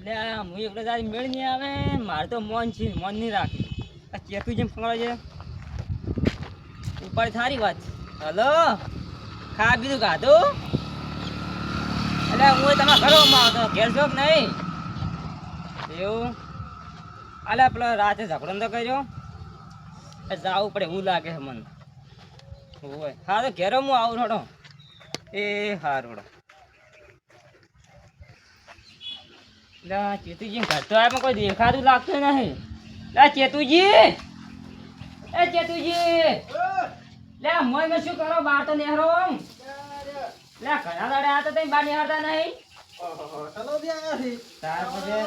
એટલે હું એકલો તારી મેળ નહીં આવે મારે તો મોન છે મોન નહીં રાખે આ ચેતું જેમ ફંગડે છે ઉપર સારી વાત હલો ખા બીજું ખાધું એટલે હું તમારા ઘરમાં આવતો ઘેર છો કે નહીં એવું અલે પેલો રાતે ઝઘડો તો કર્યો જવું પડે એવું લાગે છે મને હોય હા તો ઘેરો હું આવું રોડો એ હા રોડો ચેતુજી ઘર તો આમાં કોઈ દેખાતું લાગતું નહીં ચેતુજી એ ચેતુજી લે મોય મેં શું કરો બહાર તો નેહરો લે ઘણા દાડે આ તો તઈ બહાર નેહરતા નહીં ચલો ત્યાં તાર પછી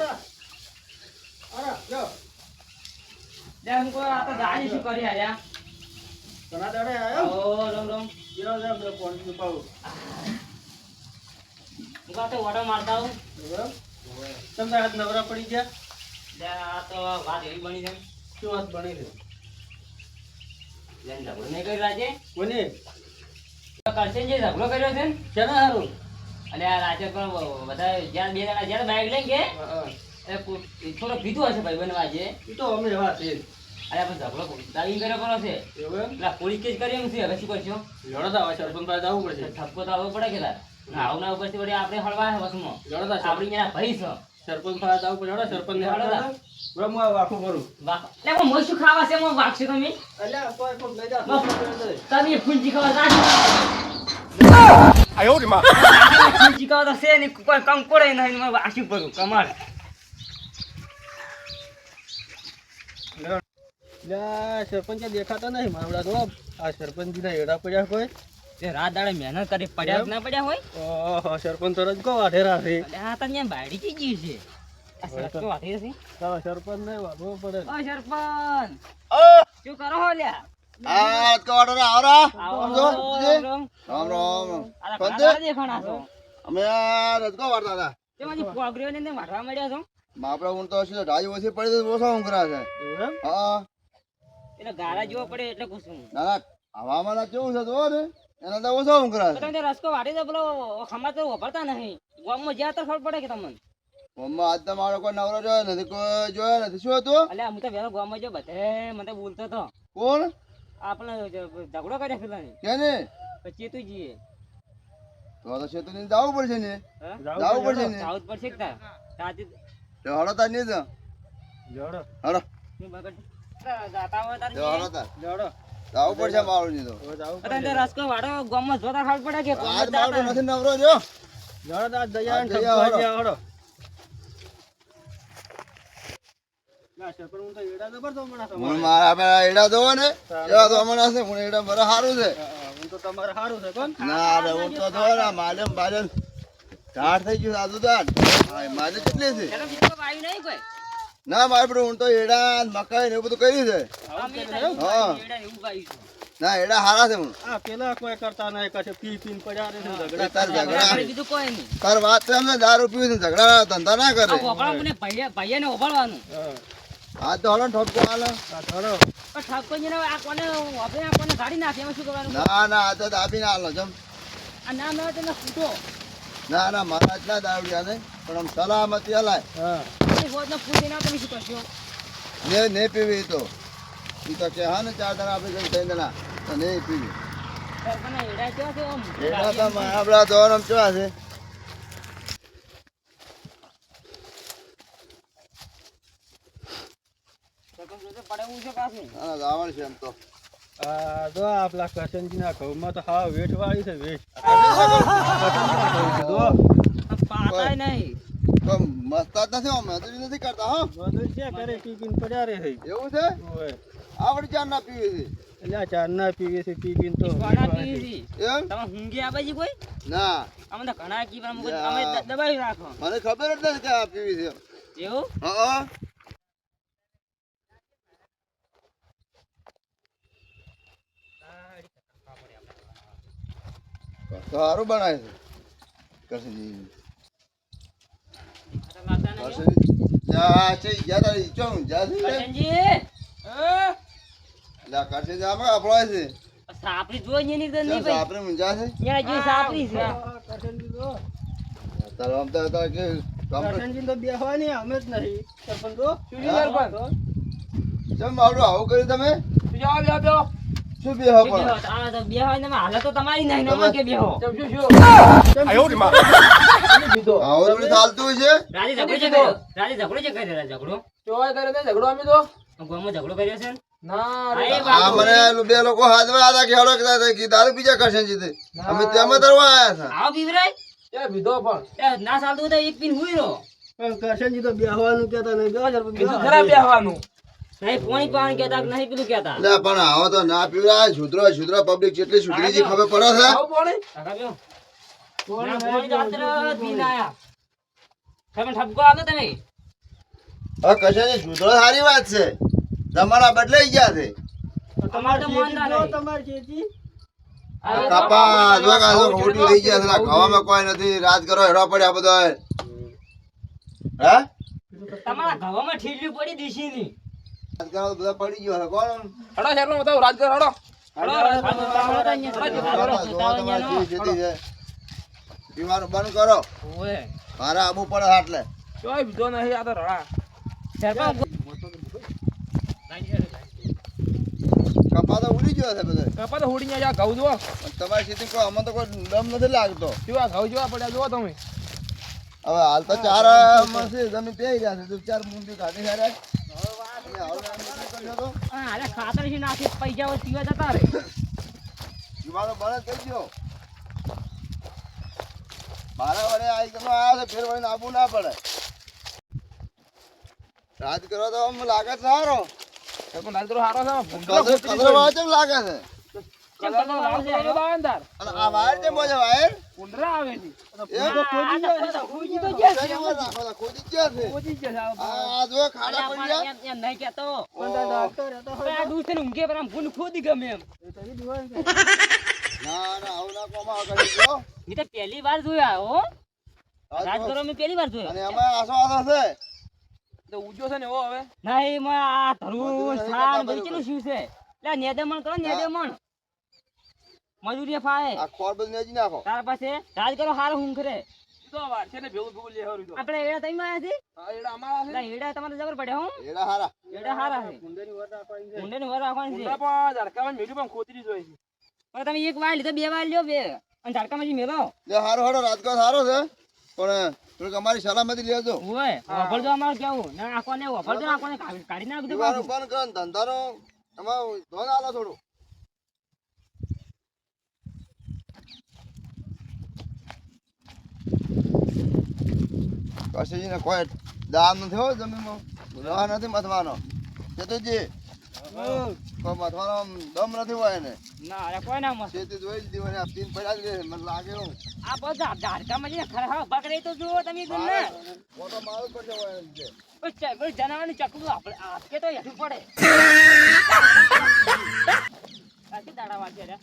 લે હું કોઈ આ તો ગાડી શું કરી આયા ઘણા દાડે આયો ઓ રોમ રોમ જીરો જામ લે ફોન પાઉ હું તો ઓટો મારતા હું તમને હાથ નવરા પડી ગયા લે આ તો વાત એવી બની છે શું વાત બની છે લે ઝઘડો નહીં કર્યો રાજે કોને કરશે જે ઝઘડો કર્યો છે ને કેના હારું અને આ રાજે પણ બધા જ્યાં બે જણા જ્યાં બાઈક લઈને કે થોડો પીધું હશે ભાઈ બનવા જે એ તો અમે વાત છે અરે પણ ઝઘડો દાવી કર્યો કરો છે એવું એમ પેલા પોલીસ કેસ કરી એમ છે હવે શું કરશો લડતા હોય સરપંચ પાસે જવું પડશે ઠપકો તો આવવો પડે કે તાર આવું ના ઉપરથી વળી આપણે હળવા વસમાં લડતા આપણી એના ભાઈ છો સરપંચ પાસે જવું પડે સરપંચ ને લડતા. હું વાખું કરું વાહ લે પણ મોય શું ખાવા છે મો વાગશે તમે અલ્યા કોઈ કોઈ લઈ જા તમે ફૂંજી ખાવા જાજો આયો રે માં ફૂંજી ખાવા તો છે ને કોઈ કામ કરે નહીં મેં વાગ્યું પડું કમાલ સરપંચ દેખાતા નહીં મારા તો આ સરપંચ ના હેડા પડ્યા કોઈ તે રાત દાડે મહેનત કરી પડ્યા જ ના પડ્યા હોય ઓહો સરપંચ તો રજ કો વાઢેરા છે એટલે આ તો ત્યાં બાયડી થી ગયું છે આ સરસ તો વાતી છે તારા સરપંચ ને વાઢવો પડે ઓ સરપંચ શું કરો હો લ્યા આ કોડો રે આવરા આવો સમજો રામ રામ રામ આ પંતે ઘણા દેખાણા છો અમે આ રજકો વાળતા હતા તેમાંથી પોગરીઓ ને વાટવા મળ્યા છો માપડા ઊંટ તો છે ઢાઈ ઓછી પડી તો ઓછા ઊંઘરા છે એવું એમ હા એટલે ગારા જેવો પડે એટલે પૂછું ના ના હવામાન કેવું છે તો ને એના તો ઓછા ઊંઘરા તો છે તમે રસ્કો વાટી દો પેલો ખમા તો વાપરતા નહીં ગામમાં જ્યાં તો ખબર પડે કે તમને મમ્મા આજ તો મારો કોઈ નવરો જોયો નથી કોઈ જોયો નથી શું હતું એટલે હું તો વેલો ગામમાં જો બધે મને બોલતો હતો કોણ આપણે ઝઘડો કર્યા પેલાની કેને પછી ચેતુજીએ તો શેતુ ને જવું પડશે ને હા જવું પડશે ને સાઉથ પડશે કે તાર રાતે તો હળો તાર નહીં તો જોડો હળો હું બગડ જાતા હોય તાર તો હળો તાર જોડો જવું પડશે મારું નહીં તો હવે જાવું અત્યારે રસ્કો વાડો ગામમાં જોતા ખબર પડે કે આજ મારું નથી નવરો જો જોડો આ દયા આ ને દયા ઠપકો હળો. હળો ના સરપંચ હું તો એડા જબર તો મણા હું મારા આપણે એડા જોવો ને એવા તો હમણાં છે હું એડા બરા સારું છે હું તો તમારે સારું છે કોણ ના રે હું તો જો ને માલમ બાજન ઢાઢ થઈ ગયું સાદું દાઢ માલે કેટલી છે એનો બીજો વાયુ નહીં કોઈ ના મારે પણ હું તો એડા ને મકાઈ ને એવું બધું કર્યું છે અમે તો હા. એવું વાયુ છે ના એડા સારા છે હું આ પેલા કોઈ કરતા નહીં કશે પી પીને પડ્યા રહે છે એ ઝઘડા તાર ઝઘડા આપણે બીજું કોઈ નહીં તાર વાત તો એમને દારૂ પીવું છે ઝઘડા ધંધા ના કરે આ ઓગળો મને ભાઈને ઓગળવાનું હા આ તો હલો ઠપકો હાલો આ ધડો પણ ઠપકો જઈને આ કોને આપણે આ કોને ગાડી નાખી એમાં શું કરવાનું ના ના આ તો દાબી ના હાલો જમ આ નામ આવે તેને ફૂટો ના ના મારા જ ના દારૂડિયા ને પણ આમ સલામતી હલાય હા એ હોદનો ફૂટી ના તમે શું કરશો ને પીવી તો ઈ તો કે હા ને 4 જણા આપણે જઈને 3 જણા તો નહીં પીવી સરપંચને એડા કેવા છે આમ એડા તો આપડા દોરમ કેવા છે સરપંચ જોડે પડે એવું છે પાછું હા રાવણ છે એમ તો આ જો આપલા કરશનજીના ઘઉંમાં તો હા વેઠ વાળી છે વેઠ જો આ પાતાય નહીં તો મસ્તા જ નથી અમે હજુ નથી કરતા હા બધું છે કરે પી પીને પડ્યા રહે છે એવું છે ઓય આવડી ચાર ના પીવી એટલે આ ચાર ના પીવે છે પી પીને તો ઘણા પીવી છે એમ તમે ઊંઘી આ બાજી કોઈ ના અમે તો ઘણા કી પણ અમે દબાવી રાખો મને ખબર જ નથી કે આ પીવી છે એવું હા સારું બનાવે છે કરશનજી લાગતા નહીં કરશનજી જા છે જા તારી ચોમ જા છે કરશનજી લા કરશનજી આમાં અપડાય છે સાપરી જોઈ નહીં તો નહીં ચાલ ભાઈ આપણે મુંજા છે યાર જે સાપરી છે કરશનજી જો તારો આમ તો કે કરશનજી તો બેહવાની અમે જ નહીં સરપંચ તો શું છે સરપંચ? કેમ આવડું આવું કર્યું તમે? શું બે કે પણ બેહો, આ તો બેહો ને હાલત તો તમારી નહીં ને અમારે કે બેહો. આવો થોડી ચાલતું હોય છે? રાજે ઝઘડો છે કર્યો? રાજે ઝઘડો છે કર્યો? ઝઘડો ગામમાં ઝઘડો કર્યો છે ને? હા, એ વાત આ મને બે લોકો હાથમાં હતા કે હેડો કે દારૂ બીજા કરશનજી તે. અમે તેમાં તરવા આયા હતા. આવો પીવરાય? એ ના ચાલતું હોય તો એક પીન હુઈ રહો. પણ કરશનજી તો બેહવાનું કહેતા નહીં બેહો સરપંચ નહીં પોણી પાણી કહેતા કે નહીં પેલું કહેતા. એટલે પણ આવો તો ના પીવડાય. છૂતરો પબ્લિક જેટલી સુધરી છે ખબર પડે છે? કાકા બેહો. ના, પોણી તો અત્યારે જ પીને આયા. તમે ઠપકો આપો તમે. હવે કશાની છૂતરો સારી વાત છે. જમાના બદલાઈ ગયા છે. તમારે તો મન ના નહીં. તમારી ચેતી આ કપા જો કાજો ખોટી થઈ ગયા છે. આ ખાવામાં કોઈ નથી. રાજ કરો હેડવા પડ્યા બધા. હે? તમારા ઘવામાં ઠીલ્યું પડી દીશીની. રાજ કરો તો બધા પડી ગયો છે. કોણ? તમારી ખેતી છે. પીવાનું બંધ કરો. ઓય. મારા આબુ પડે હાટલે. કપા તો ઉડી ગયો છે બધો. પણ તમારી ખેતી કોઈ અમને તો કોઈ દમ નથી લાગતો. હવે હાલ તો ચાર છે જમીન પેઈ રહ્યા છે. તો ચાર મૂંડી કાઢી રહ્યા છે. અને હાલ આમ બધું કરજો તો. હા, અરે ખાતર છે નાખી પૈસા પીવા જતા રે. પીવાનું બંધ જ કરી દો. મારા વડે આવી તમે આવ્યા છે ફેર વળીને આબુ ના પડે. રાજ કરો તો આમ લાગે છે સારો. કલર વાળો કેમ લાગે છે? અને આ વાયર કેમ બોલે વાયર? ખોદી ગયા છે. આ જો ખાડા પડ્યા. એમ નહીં કહેતો. ઓહો. આ દૂધ ને ઊંઘે પર આમ ભૂલ ખોદી ગમે એમ. ના ના આવું ના કોમાં કરી દો. મેં તો પહેલી વાર જોયા હો. રાજ રાજગરો મેં પહેલી વાર જોયા. અને એમાં આસો છે. ના એમાં આ ધરું બધું સ્થાન બરાબર. બધું કેટલું શું છે? લે નેદેમણ કરો નેદેમણ. મજૂરી ફાય. આ ખોર બધું નેજી નાખો. તાર પાસે રાજ કરો હાર હું કરે. આપણે એડા તઈ માં આયા છે? લે એડા તમારે જબર પડે હો. એડા હારા. એડા હારા છે. ઊંડેની વર રાખવાની છે. ઊંડે વર રાખવાની છે. પણ તમે એક વાર લીધો બે વાર લ્યો બે. અને ઝાડકામાં જી મેલો. જે હારો હારો રાજકોટ સારો છે પણ થોડીક અમારી સલામતી લેજો. ઓય વફળજો અમાર કેવું ના આકોને વફળજો આકોને કાઢી નાખ દો પીવાનું બંધ કરો ને ધંધાનો એમાં ધોન આલો થોડું. કશીને કોઈ દામ નથી હો જમીનમાં. દવા નથી મથવાનો. ખેતુજી કોઈ મથવાનો આમ દમ નથી હોય એને. ના અરે કોઈ ના મસ્ત ખેતી જોઈ લીધી હોય ને આ પીન પડ્યા જ રહે. મને લાગે એવું. આ બધા ઝાડકામાં જે ખરા બકરે તો જુઓ તમે તમને મોટો માલ પડ્યો હોય એમ છે. કોઈ જનાવરની ચકલું આપણે આકે તો હેઠું પડે આથી દાડા વાગે રે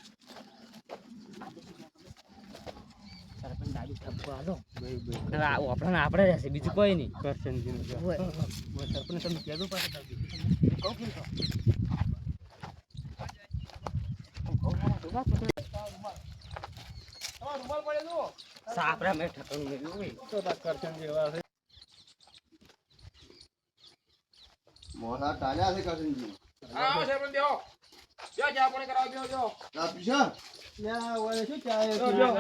સરપંચ દાદી ઠપકો આલો હવે આ આપણે રહેશે બીજું કોઈ નહીં કરશનજીનું છે. ઓય સરપંચ તમે કહેજો પાછા કહું કેમ કહું સાપરા મેં ઠકણું મેળવ્યું હોય તો તાર કરશનજી એવા છે. મોઢા ટાળ્યા છે કરશનજી. ચા પીશા? લ્યા, ઓલે શું ચાય એ બધું.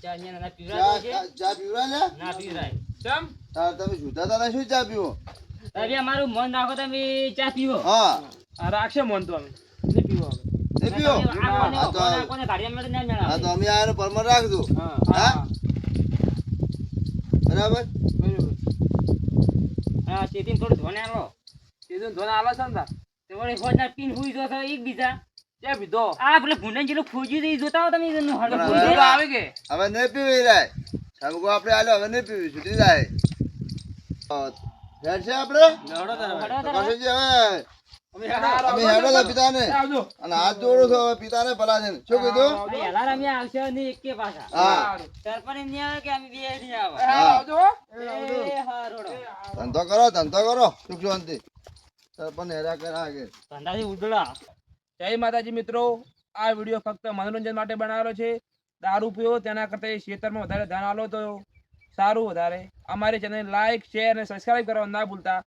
ચા અહીંયા ના પીવડાવો છે ચા પીવડા લે? ના પીવડાય તાર તમે જુદા તારા શું ચા પીવો? હવે અમારું મન રાખો તમે ચા પીવો હા રાખશે મન તો અમે નહીં પીવો હવે. નહીં પીવો? કોને ગાડીમાં મેળે ના હા મેળાવે તો અમે આને પરમાર રાખજો. હા હા બરાબર. બરાબર. હા તેથી થોડું ધોને આલો કીધું ધોને આલો છે ને તાર. તે વળી હોજના પીન હુઈ જો એક બીજા ત્યાં પીધો આ પેલે ભૂંડન જેટલું ખોજી દઈ જોતા હો તમે એનું હળો બરાબર. ખોજી દે. આવે કે હવે નહીં પીવી રાય. સમકો આપણે આલ્યો હવે નહીં પીવી છૂટી જાય. હેડ છે આપણે લડો તારે હળો તો તારે. કશું હવે અમે હેડા અમે હેડો તો પિતાને આવજો. અને હાથ જોડું છું હવે પિતાને ભલા છે. શું કીધું? ભાઈ એલાર અમે આવશે નહીં એકે પાછા હા સરપંચ એમ નહીં આવે કે અમે બે નહીં આવે આવજો. એ હા રોડો ધંધો કરો સુખ શાંતિ. સરપંચ હેરા કરા આગળ. ધંધાથી ઉડડા જય માતાજી મિત્રો, આ વિડીયો ફક્ત મનોરંજન માટે બનાવેલો છે. દારૂ પીવો તેના કરતા ખેતરમાં વધારે ધ્યાન આલો તો સારું. વધારે અમારી ચેનલ લાઈક શેર અને સબસ્ક્રાઇબ કરવા ના ભૂલતા.